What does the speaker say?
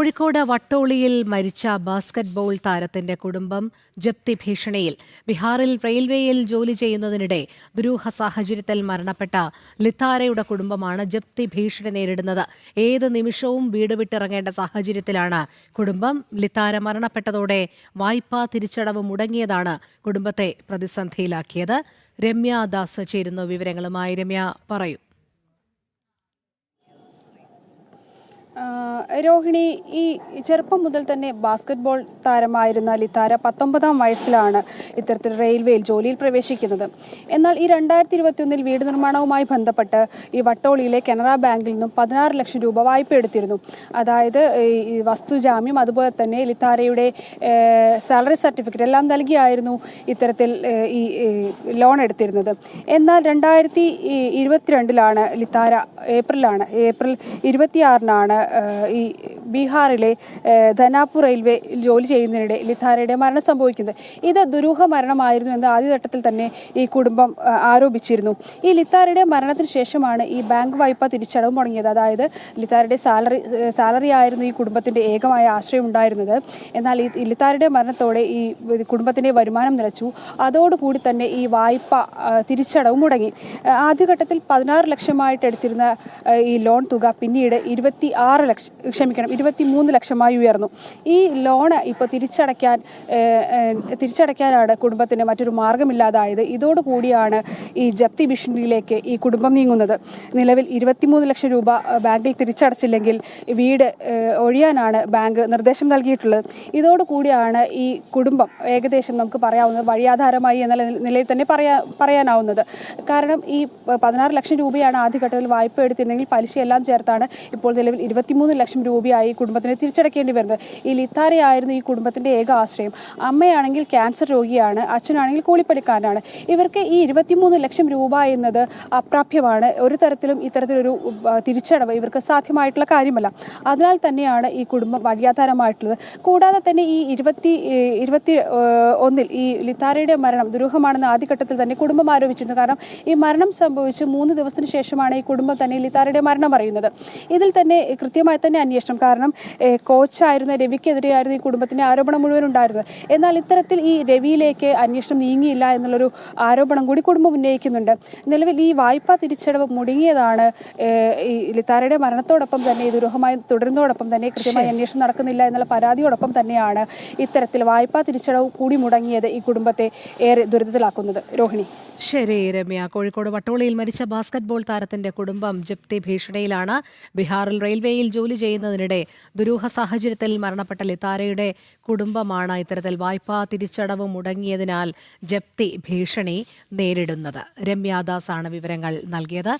കോഴിക്കോട് വട്ടോളിയിൽ മരിച്ച ബാസ്കറ്റ്ബോൾ താരത്തിന്റെ കുടുംബം ജപ്തി ഭീഷണിയിൽ. ബീഹാറിൽ റെയിൽവേയിൽ ജോലി ചെയ്യുന്നതിനിടെ ദുരൂഹ സാഹചര്യത്തിൽ മരണപ്പെട്ട ലിത്താരയുടെ കുടുംബമാണ് ജപ്തി ഭീഷണി നേരിടുന്നത്. ഏത് നിമിഷവും വീട് വിട്ടിറങ്ങേണ്ട സാഹചര്യത്തിലാണ് കുടുംബം. ലിത്താര മരണപ്പെട്ടതോടെ വായ്പാ തിരിച്ചടവ് മുടങ്ങിയതാണ് കുടുംബത്തെ പ്രതിസന്ധിയിലാക്കിയത്. രമ്യ ദാസ് ചേരുന്നു വിവരങ്ങളുമായി. രമ്യ, പറയൂ. രോഹിണി, ഈ ചെറുപ്പം മുതൽ തന്നെ ബാസ്കറ്റ്ബോൾ താരമായിരുന്ന ലിത്താര 19-ാം വയസ്സിലാണ് ഇത്തരത്തിൽ റെയിൽവേയിൽ ജോലിയിൽ പ്രവേശിക്കുന്നത്. എന്നാൽ ഈ 2021 വീട് നിർമ്മാണവുമായി ബന്ധപ്പെട്ട് ഈ വട്ടോളിയിലെ കനറ ബാങ്കിൽ നിന്നും 16 ലക്ഷം രൂപ വായ്പ എടുത്തിരുന്നു. അതായത് ഈ വസ്തുജാമ്യം, അതുപോലെ തന്നെ ലിത്താരയുടെ സാലറി സർട്ടിഫിക്കറ്റ് എല്ലാം നൽകിയായിരുന്നു ഇത്തരത്തിൽ ഈ ലോൺ എടുത്തിരുന്നത്. എന്നാൽ 2022 ലിത്താര ഏപ്രിൽ 26 ഈ ബീഹാറിലെ ധനാപൂർ റെയിൽവേ ജോലി ചെയ്യുന്നതിനിടെ ലിത്താരയുടെ മരണം സംഭവിക്കുന്നത്. ഇത് ദുരൂഹ മരണമായിരുന്നു എന്ന് ആദ്യഘട്ടത്തിൽ തന്നെ ഈ കുടുംബം ആരോപിച്ചിരുന്നു. ഈ ലിത്താരയുടെ മരണത്തിന് ശേഷമാണ് ഈ ബാങ്ക് വായ്പ തിരിച്ചടവ് മുടങ്ങിയത്. അതായത് ലിത്താരയുടെ സാലറി ആയിരുന്നു ഈ കുടുംബത്തിന്റെ ഏകമായ ആശ്രയം ഉണ്ടായിരുന്നത്. എന്നാൽ ഈ ലിത്താരയുടെ മരണത്തോടെ ഈ കുടുംബത്തിന്റെ വരുമാനം നിലച്ചു. അതോടുകൂടി തന്നെ ഈ വായ്പ തിരിച്ചടവ് മുടങ്ങി. ആദ്യഘട്ടത്തിൽ 16 ലക്ഷമായിട്ട് എടുത്തിരുന്ന ഈ ലോൺ തുക പിന്നീട് 23 ലക്ഷമായി ഉയർന്നു. ഈ ലോണ് ഇപ്പോൾ തിരിച്ചടയ്ക്കാനാണ് കുടുംബത്തിന് മറ്റൊരു മാർഗമില്ലാതായത്. ഇതോടുകൂടിയാണ് ഈ ജപ്തി ഭീഷണിയിലേക്ക് ഈ കുടുംബം നീങ്ങുന്നത്. നിലവിൽ 23 ലക്ഷം രൂപ ബാങ്കിൽ തിരിച്ചടച്ചില്ലെങ്കിൽ വീട് ഒഴിയാനാണ് ബാങ്ക് നിർദ്ദേശം നൽകിയിട്ടുള്ളത്. ഇതോടുകൂടിയാണ് ഈ കുടുംബം ഏകദേശം നമുക്ക് പറയാവുന്നത് വഴിയാധാരമായി എന്ന നിലയിൽ തന്നെ പറയാനാവുന്നത്. കാരണം ഈ 16 ലക്ഷം രൂപയാണ് ആദ്യഘട്ടത്തിൽ വായ്പ എടുത്തിരുന്നെങ്കിൽ പലിശയെല്ലാം ചേർത്താണ് ഇപ്പോൾ നിലവിൽ 23 ലക്ഷം രൂപയായി കുടുംബത്തിന് തിരിച്ചടക്കേണ്ടി വരുന്നത്. ഈ ലിത്താരയായിരുന്നു ഈ കുടുംബത്തിന്റെ ഏക ആശ്രയം. അമ്മയാണെങ്കിൽ ക്യാൻസർ രോഗിയാണ്, അച്ഛനാണെങ്കിൽ കൂലിപ്പണിക്കാരനാണ്. ഇവർക്ക് ഈ 23 ലക്ഷം രൂപ എന്നത് അപ്രാപ്യമാണ്. ഒരു തരത്തിലും ഇത്തരത്തിലൊരു തിരിച്ചടവ് ഇവർക്ക് സാധ്യമായിട്ടുള്ള കാര്യമല്ല. അതിനാൽ തന്നെയാണ് ഈ കുടുംബം വഴിയാധാരമായിട്ടുള്ളത്. കൂടാതെ തന്നെ ഈ 2021 ഈ ലിത്താരയുടെ മരണം ദുരൂഹമാണെന്ന് ആദ്യഘട്ടത്തിൽ തന്നെ കുടുംബം ആരോപിച്ചിരുന്നു. കാരണം ഈ മരണം സംഭവിച്ച് 3 ദിവസത്തിന് ശേഷമാണ് ഈ കുടുംബം തന്നെ ലിത്താരയുടെ മരണം അറിയുന്നത്. ഇതിൽ തന്നെ കൃത്യമായി തന്നെ അന്വേഷണം. കാരണം കോച്ചായിരുന്ന രവിക്കെതിരെയായിരുന്നു ഈ കുടുംബത്തിന്റെ ആരോപണം മുഴുവൻ ഉണ്ടായിരുന്നത്. എന്നാൽ ഇത്തരത്തിൽ ഈ രവിയിലേക്ക് അന്വേഷണം നീങ്ങിയില്ല എന്നുള്ളൊരു ആരോപണം കൂടി കുടുംബം ഉന്നയിക്കുന്നുണ്ട്. നിലവിൽ ഈ വായ്പാ തിരിച്ചടവ് മുടങ്ങിയതാണ് ഈ ലിത്താരയുടെ മരണത്തോടൊപ്പം തന്നെ ദുരൂഹമായി തുടരുന്നതോടൊപ്പം തന്നെ കൃത്യമായി അന്വേഷണം നടക്കുന്നില്ല എന്നുള്ള പരാതിയോടൊപ്പം തന്നെയാണ് ഇത്തരത്തിൽ വായ്പാ തിരിച്ചടവ് കൂടി മുടങ്ങിയത് ഈ കുടുംബത്തെ ഏറെ ദുരിതത്തിലാക്കുന്നത്. രോഹിണി. ശരി രമ്യ. കോഴിക്കോട് വട്ടോളിയിൽ മരിച്ച ബാസ്കറ്റ്ബോൾ താരത്തിന്റെ കുടുംബം ജപ്തി ഭീഷണിയിലാണ്. ബീഹാറിൽ റെയിൽവേയിൽ ജോലി ചെയ്യുന്നതിനിടെ ദുരൂഹ സാഹചര്യത്തിൽ മരണപ്പെട്ട ലിത്താരയുടെ കുടുംബമാണ് ഇത്തരത്തിൽ വായ്പാ തിരിച്ചടവ് മുടങ്ങിയതിനാൽ ജപ്തി ഭീഷണി നേരിടുന്നത്. രമ്യാദാസാണ് വിവരങ്ങൾ നൽകിയത്.